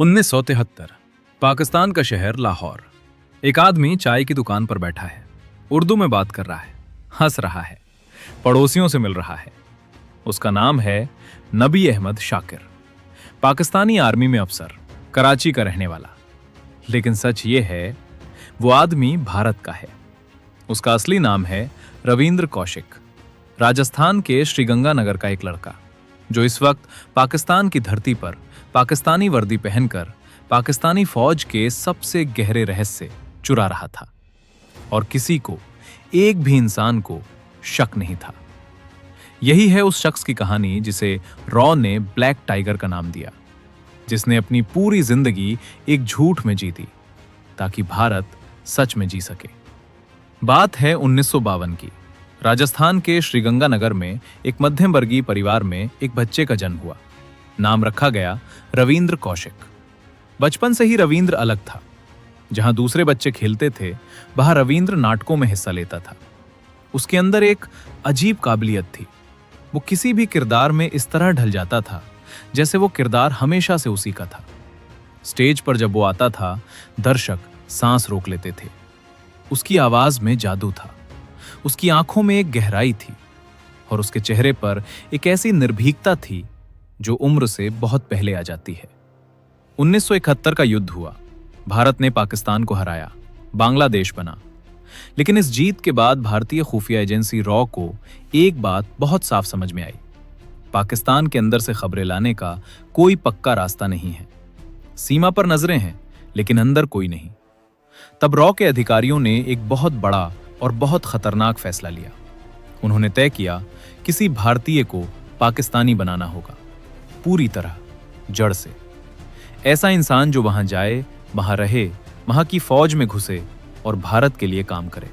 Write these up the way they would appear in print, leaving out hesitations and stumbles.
1973 पाकिस्तान का शहर लाहौर। एक आदमी चाय की दुकान पर बैठा है, उर्दू में बात कर रहा है, हंस रहा है, पड़ोसियों से मिल रहा है। उसका नाम है नबी अहमद शाकिर, पाकिस्तानी आर्मी में अफसर, कराची का रहने वाला। लेकिन सच ये है, वो आदमी भारत का है। उसका असली नाम है रविंद्र कौशिक, राजस्थान के श्रीगंगानगर का एक लड़का, जो इस वक्त पाकिस्तान की धरती पर पाकिस्तानी वर्दी पहनकर पाकिस्तानी फौज के सबसे गहरे रहस्य चुरा रहा था। और किसी को, एक भी इंसान को शक नहीं था। यही है उस शख्स की कहानी जिसे रॉ ने ब्लैक टाइगर का नाम दिया, जिसने अपनी पूरी जिंदगी एक झूठ में जी दी ताकि भारत सच में जी सके। बात है 1952 की। राजस्थान के श्रीगंगानगर में एक मध्यम वर्गीय परिवार में एक बच्चे का जन्म हुआ। नाम रखा गया रविंद्र कौशिक। बचपन से ही रविंद्र अलग था। जहां दूसरे बच्चे खेलते थे, वहां रविंद्र नाटकों में हिस्सा लेता था। उसके अंदर एक अजीब काबिलियत थी। वो किसी भी किरदार में इस तरह ढल जाता था जैसे वो किरदार हमेशा से उसी का था। स्टेज पर जब वो आता था, दर्शक सांस रोक लेते थे। उसकी आवाज में जादू था, उसकी आंखों में एक गहराई थी और उसके चेहरे पर एक ऐसी निर्भीकता थी जो उम्र से बहुत पहले आ जाती है। 1971 का युद्ध हुआ। भारत ने पाकिस्तान को हराया, बांग्लादेश बना। लेकिन इस जीत के बाद भारतीय खुफिया एजेंसी रॉ को एक बात बहुत साफ समझ में आई। पाकिस्तान के अंदर से खबरें लाने का कोई पक्का रास्ता नहीं है। सीमा पर नजरें हैं, लेकिन अंदर कोई नहीं। तब रॉ के अधिकारियों ने एक बहुत बड़ा और बहुत खतरनाक फैसला लिया। उन्होंने तय किया, किसी भारतीय को पाकिस्तानी बनाना होगा, पूरी तरह, जड़ से। ऐसा इंसान जो वहां जाए, वहां रहे, वहां की फौज में घुसे और भारत के लिए काम करे।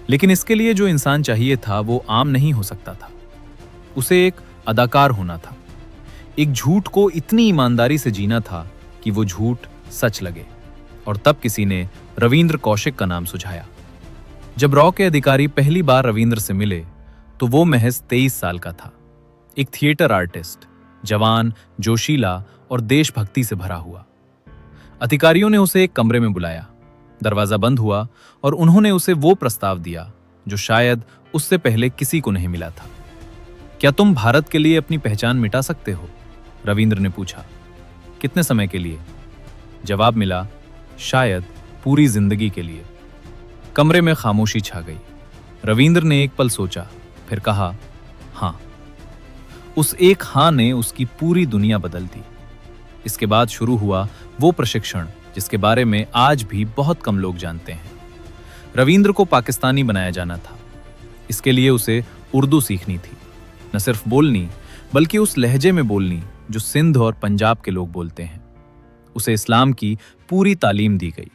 लेकिन इसके लिए जो इंसान चाहिए था वो आम नहीं हो सकता था। उसे एक अदाकार होना था। एक झूठ को इतनी ईमानदारी से जीना था कि वो झूठ सच लगे। और तब किसी ने रविंद्र कौशिक का नाम सुझाया। जब रॉ के अधिकारी पहली बार रविंद्र से मिले तो वो महज 23 साल का था। एक थिएटर आर्टिस्ट, जवान, जोशीला और देशभक्ति से भरा हुआ। अधिकारियों ने उसे एक कमरे में बुलाया। दरवाजा बंद हुआ और उन्होंने उसे वो प्रस्ताव दिया जो शायद उससे पहले किसी को नहीं मिला था। क्या तुम भारत के लिए अपनी पहचान मिटा सकते हो? रविंद्र ने पूछा। कितने समय के लिए? जवाब मिला, शायद पूरी जिंदगी के लिए। कमरे में खामोशी छा गई। रविंद्र ने एक पल सोचा, फिर कहा, हां। उस एक हां ने उसकी पूरी दुनिया बदल दी। इसके बाद शुरू हुआ वो प्रशिक्षण जिसके बारे में आज भी बहुत कम लोग जानते हैं। रविंद्र को पाकिस्तानी बनाया जाना था। इसके लिए उसे उर्दू सीखनी थी, न सिर्फ बोलनी बल्कि उस लहजे में बोलनी जो सिंध और पंजाब के लोग बोलते हैं। उसे इस्लाम की पूरी तालीम दी गई,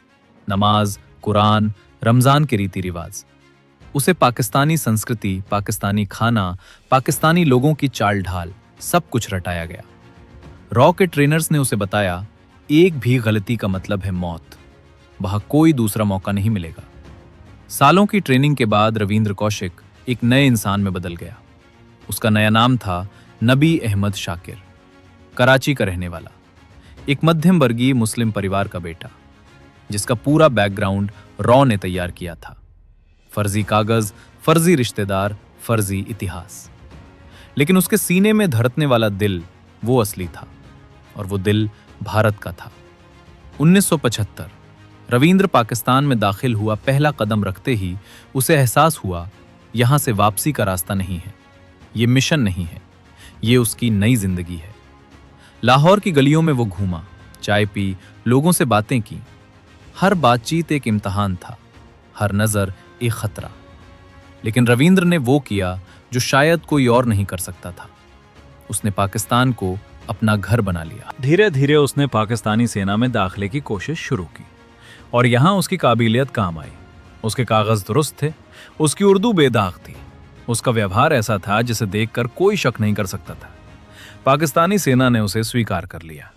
नमाज, कुरान, रमजान के रीति रिवाज। उसे पाकिस्तानी संस्कृति, पाकिस्तानी खाना, पाकिस्तानी लोगों की चाल ढाल, सब कुछ रटाया गया। रॉ के ट्रेनर्स ने उसे बताया, एक भी गलती का मतलब है मौत। वहां कोई दूसरा मौका नहीं मिलेगा। सालों की ट्रेनिंग के बाद रविंद्र कौशिक एक नए इंसान में बदल गया। उसका नया नाम था नबी अहमद शाकिर, कराची का रहने वाला, एक मध्यम वर्गीय मुस्लिम परिवार का बेटा, जिसका पूरा बैकग्राउंड रॉ ने तैयार किया था। फर्जी कागज, फर्जी रिश्तेदार, फर्जी इतिहास। लेकिन उसके सीने में धड़कने वाला दिल वो असली था, और वो दिल भारत का था। 1975 रविंद्र पाकिस्तान में दाखिल हुआ। पहला कदम रखते ही उसे एहसास हुआ, यहां से वापसी का रास्ता नहीं है। ये मिशन नहीं है, ये उसकी नई जिंदगी है। लाहौर की गलियों में वो घूमा, चाय पी, लोगों से बातें की। हर बातचीत एक इम्तिहान था, हर नजर एक खतरा। लेकिन रविंद्र ने वो किया जो शायद कोई और नहीं कर सकता था। उसने पाकिस्तान को अपना घर बना लिया। धीरे धीरे उसने पाकिस्तानी सेना में दाखिले की कोशिश शुरू की और यहां उसकी काबिलियत काम आई। उसके कागज दुरुस्त थे, उसकी उर्दू बेदाग थी, उसका व्यवहार ऐसा था जिसे देखकर कोई शक नहीं कर सकता था। पाकिस्तानी सेना ने उसे स्वीकार कर लिया।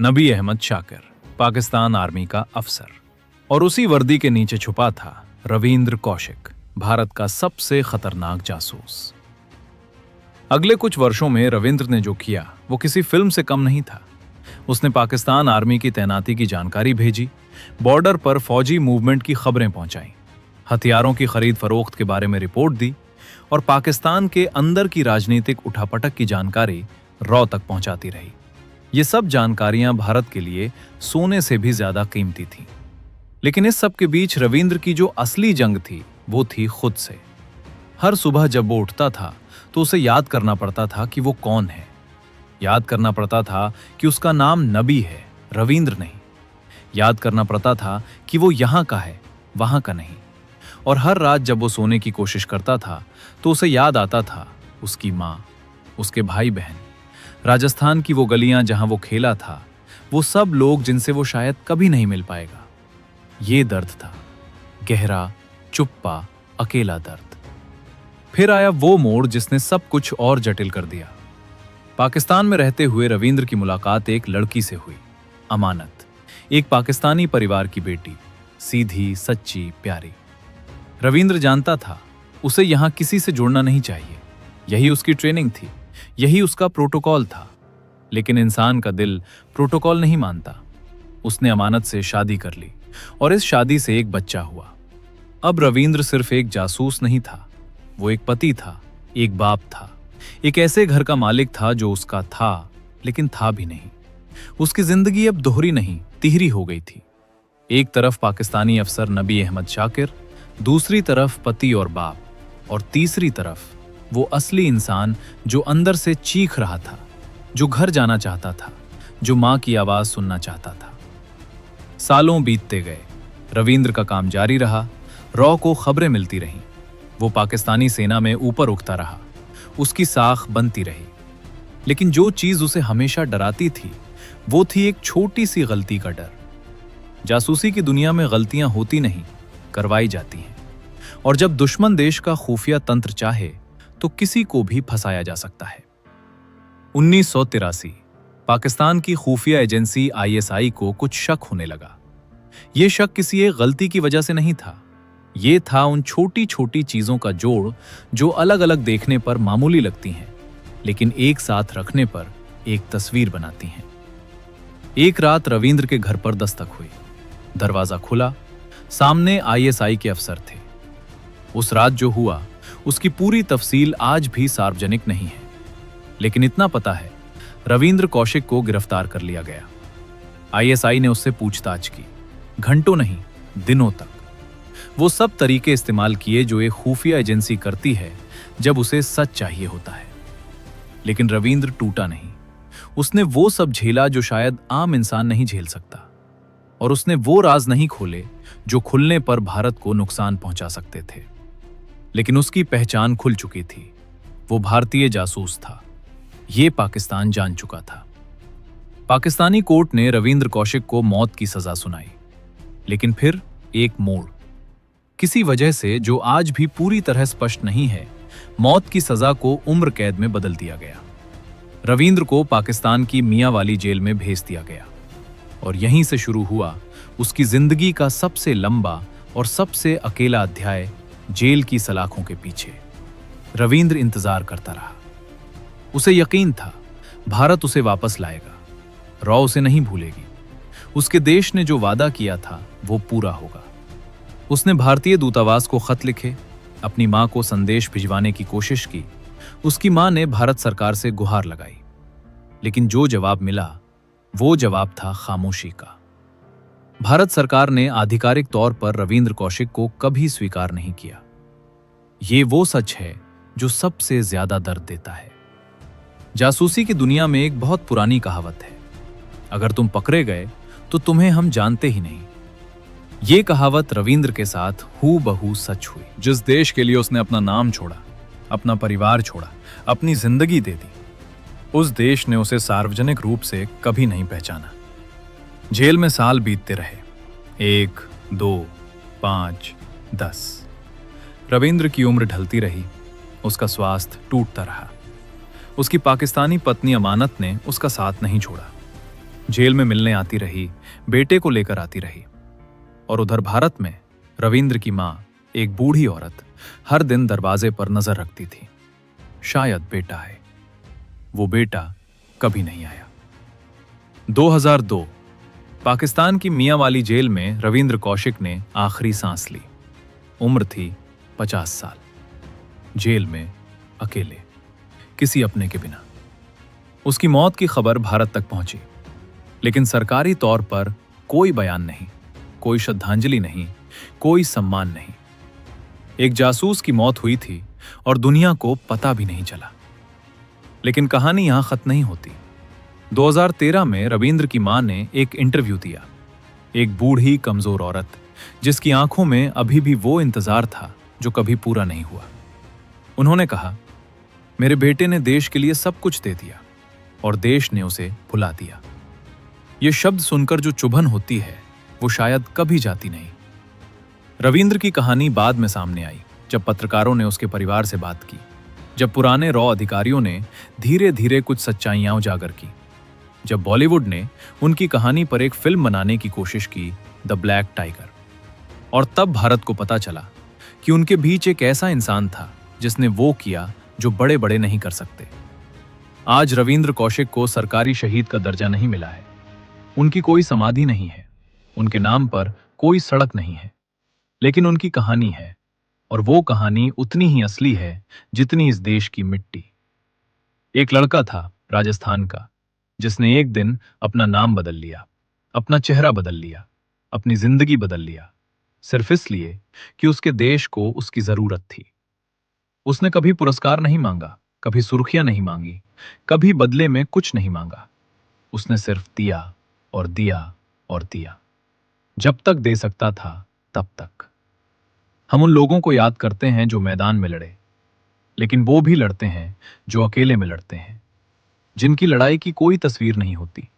नबी अहमद शाकिर, पाकिस्तान आर्मी का अफसर, और उसी वर्दी के नीचे छुपा था रविंद्र कौशिक, भारत का सबसे खतरनाक जासूस। अगले कुछ वर्षों में रविंद्र ने जो किया वो किसी फिल्म से कम नहीं था। उसने पाकिस्तान आर्मी की तैनाती की जानकारी भेजी, बॉर्डर पर फौजी मूवमेंट की खबरें पहुंचाई, हथियारों की खरीद फरोख्त के बारे में रिपोर्ट दी और पाकिस्तान के अंदर की राजनीतिक उठापटक की जानकारी रॉ तक पहुंचाती रही। ये सब जानकारियां भारत के लिए सोने से भी ज्यादा कीमती थीं। लेकिन इस सब के बीच रविंद्र की जो असली जंग थी वो थी खुद से। हर सुबह जब वो उठता था तो उसे याद करना पड़ता था कि वो कौन है। याद करना पड़ता था कि उसका नाम नबी है, रविंद्र नहीं। याद करना पड़ता था कि वो यहाँ का है, वहां का नहीं। और हर रात जब वो सोने की कोशिश करता था तो उसे याद आता था उसकी माँ, उसके भाई बहन, राजस्थान की वो गलियां जहां वो खेला था, वो सब लोग जिनसे वो शायद कभी नहीं मिल पाएगा। ये दर्द था, गहरा, चुप्पा, अकेला दर्द। फिर आया वो मोड़ जिसने सब कुछ और जटिल कर दिया। पाकिस्तान में रहते हुए रविंद्र की मुलाकात एक लड़की से हुई, अमानत, एक पाकिस्तानी परिवार की बेटी, सीधी, सच्ची, प्यारी। रविंद्र जानता था उसे यहां किसी से जुड़ना नहीं चाहिए, यही उसकी ट्रेनिंग थी, यही उसका प्रोटोकॉल था। लेकिन इंसान का दिल प्रोटोकॉल नहीं मानता। उसने अमानत से शादी कर ली और इस शादी से एक बच्चा हुआ। अब रविंद्र सिर्फ एक जासूस नहीं था, वो एक पति था, एक बाप था, एक ऐसे घर का मालिक था जो उसका था लेकिन था भी नहीं। उसकी जिंदगी अब दोहरी नहीं, तिहरी हो गई थी। एक तरफ पाकिस्तानी अफसर नबी अहमद शाकिर, दूसरी तरफ पति और बाप, और तीसरी तरफ वो असली इंसान जो अंदर से चीख रहा था, जो घर जाना चाहता था, जो मां की आवाज सुनना चाहता था। सालों बीतते गए, रविंद्र का काम जारी रहा, रॉ को खबरें मिलती रहीं। वो पाकिस्तानी सेना में ऊपर उठता रहा, उसकी साख बनती रही। लेकिन जो चीज उसे हमेशा डराती थी वो थी एक छोटी सी गलती का डर। जासूसी की दुनिया में गलतियां होती नहीं, करवाई जाती हैं। और जब दुश्मन देश का खुफिया तंत्र चाहे तो किसी को भी फंसाया जा सकता है। 1983 पाकिस्तान की खुफिया एजेंसी ISI को कुछ शक होने लगा। यह शक किसी एक गलती की वजह से नहीं था, ये था उन छोटी छोटी चीजों का जोड़ जो अलग अलग देखने पर मामूली लगती हैं, लेकिन एक साथ रखने पर एक तस्वीर बनाती हैं। एक रात रविंद्र के घर पर दस्तक हुई। दरवाजा खुला, सामने ISI के अफसर थे। उस रात जो हुआ उसकी पूरी तफसील आज भी सार्वजनिक नहीं है, लेकिन इतना पता है रविंद्र कौशिक को गिरफ्तार कर लिया गया। ISI ने उससे पूछताछ की, घंटों नहीं, दिनों तक। वो सब तरीके इस्तेमाल किए जो एक खुफिया एजेंसी करती है जब उसे सच चाहिए होता है। लेकिन रविंद्र टूटा नहीं। उसने वो सब झेला जो शायद आम इंसान नहीं झेल सकता, और उसने वो राज नहीं खोले जो खुलने पर भारत को नुकसान पहुंचा सकते थे। लेकिन उसकी पहचान खुल चुकी थी, वो भारतीय जासूस था। ये पाकिस्तान जान चुका था। पाकिस्तानी कोर्ट ने रविंद्र कौशिक को मौत की सजा सुनाई। लेकिन फिर एक मोड़, किसी वजह से जो आज भी पूरी तरह स्पष्ट नहीं है, मौत की सजा को उम्र कैद में बदल दिया गया। रविंद्र को पाकिस्तान की मियां वाली जेल में भेज दिया गया, और यहीं से शुरू हुआ उसकी जिंदगी का सबसे लंबा और सबसे अकेला अध्याय, जेल की सलाखों के पीछे। रविंद्र इंतजार करता रहा। उसे यकीन था भारत उसे वापस लाएगा, रॉ उसे नहीं भूलेगी। उसके देश ने जो वादा किया था वो पूरा होगा। उसने भारतीय दूतावास को खत लिखे, अपनी मां को संदेश भिजवाने की कोशिश की। उसकी मां ने भारत सरकार से गुहार लगाई, लेकिन जो जवाब मिला वो जवाब था खामोशी का। भारत सरकार ने आधिकारिक तौर पर रविंद्र कौशिक को कभी स्वीकार नहीं किया। ये वो सच है जो सबसे ज्यादा दर्द देता है। जासूसी की दुनिया में एक बहुत पुरानी कहावत है, अगर तुम पकड़े गए तो तुम्हें हम जानते ही नहीं। ये कहावत रविंद्र के साथ हूबहू सच हुई। जिस देश के लिए उसने अपना नाम छोड़ा, अपना परिवार छोड़ा, अपनी जिंदगी दे दी, उस देश ने उसे सार्वजनिक रूप से कभी नहीं पहचाना। जेल में साल बीतते रहे, 1, 2, 5, 10। रविंद्र की उम्र ढलती रही, उसका स्वास्थ्य टूटता रहा। उसकी पाकिस्तानी पत्नी अमानत ने उसका साथ नहीं छोड़ा। जेल में मिलने आती रही, बेटे को लेकर आती रही। और उधर भारत में रविंद्र की मां, एक बूढ़ी औरत, हर दिन दरवाजे पर नजर रखती थी, शायद बेटा आए। वो बेटा कभी नहीं आया। 2002 पाकिस्तान की मियांवाली जेल में रविंद्र कौशिक ने आखिरी सांस ली। उम्र थी 50 साल। जेल में अकेले, किसी अपने के बिना। उसकी मौत की खबर भारत तक पहुंची, लेकिन सरकारी तौर पर कोई बयान नहीं, कोई श्रद्धांजलि नहीं, कोई सम्मान नहीं। एक जासूस की मौत हुई थी और दुनिया को पता भी नहीं चला। लेकिन कहानी यहां खत्म नहीं होती। 2013 में रविंद्र की मां ने एक इंटरव्यू दिया। एक बूढ़ी कमजोर औरत, जिसकी आंखों में अभी भी वो इंतजार था जो कभी पूरा नहीं हुआ। उन्होंने कहा, मेरे बेटे ने देश के लिए सब कुछ दे दिया और देश ने उसे भुला दिया। ये शब्द सुनकर जो चुभन होती है, वो शायद कभी जाती नहीं। रविंद्र की कहानी बाद में सामने आई, जब पत्रकारों ने उसके परिवार से बात की, जब पुराने रॉ अधिकारियों ने धीरे धीरे कुछ सच्चाइयां उजागर की, जब बॉलीवुड ने उनकी कहानी पर एक फिल्म बनाने की कोशिश की, द ब्लैक टाइगर। और तब भारत को पता चला कि उनके बीच एक ऐसा इंसान था जिसने वो किया जो बड़े बड़े नहीं कर सकते। आज रविंद्र कौशिक को सरकारी शहीद का दर्जा नहीं मिला है। उनकी कोई समाधि नहीं है, उनके नाम पर कोई सड़क नहीं है, लेकिन उनकी कहानी है, और वो कहानी उतनी ही असली है जितनी इस देश की मिट्टी। एक लड़का था राजस्थान का, जिसने एक दिन अपना नाम बदल लिया, अपना चेहरा बदल लिया, अपनी जिंदगी बदल लिया, सिर्फ इसलिए कि उसके देश को उसकी जरूरत थी। उसने कभी पुरस्कार नहीं मांगा, कभी सुर्खियां नहीं मांगी, कभी बदले में कुछ नहीं मांगा। उसने सिर्फ दिया और दिया और दिया, जब तक दे सकता था तब तक। हम उन लोगों को याद करते हैं जो मैदान में लड़े, लेकिन वो भी लड़ते हैं जो अकेले में लड़ते हैं, जिनकी लड़ाई की कोई तस्वीर नहीं होती,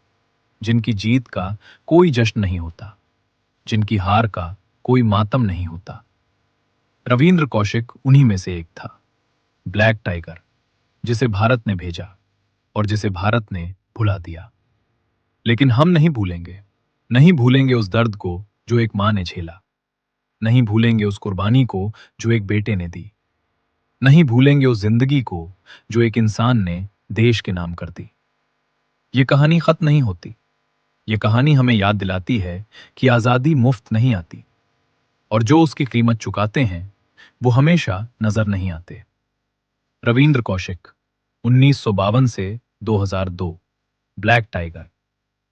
जिनकी जीत का कोई जश्न नहीं होता, जिनकी हार का कोई मातम नहीं होता। रविंद्र कौशिक उन्हीं में से एक था, ब्लैक टाइगर, जिसे भारत ने भेजा और जिसे भारत ने भुला दिया। लेकिन हम नहीं भूलेंगे, नहीं भूलेंगे उस दर्द को जो एक मां ने झेला, नहीं भूलेंगे उस कुर्बानी को जो एक बेटे ने दी, नहीं भूलेंगे उस जिंदगी को जो एक इंसान ने देश के नाम कर दी। ये कहानी खत्म नहीं होती। ये कहानी हमें याद दिलाती है कि आजादी मुफ्त नहीं आती, और जो उसकी कीमत चुकाते हैं वो हमेशा नजर नहीं आते। रविंद्र कौशिक, 1952 से 2002, ब्लैक टाइगर,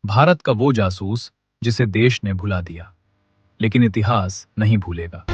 भारत का वो जासूस जिसे देश ने भुला दिया, लेकिन इतिहास नहीं भूलेगा।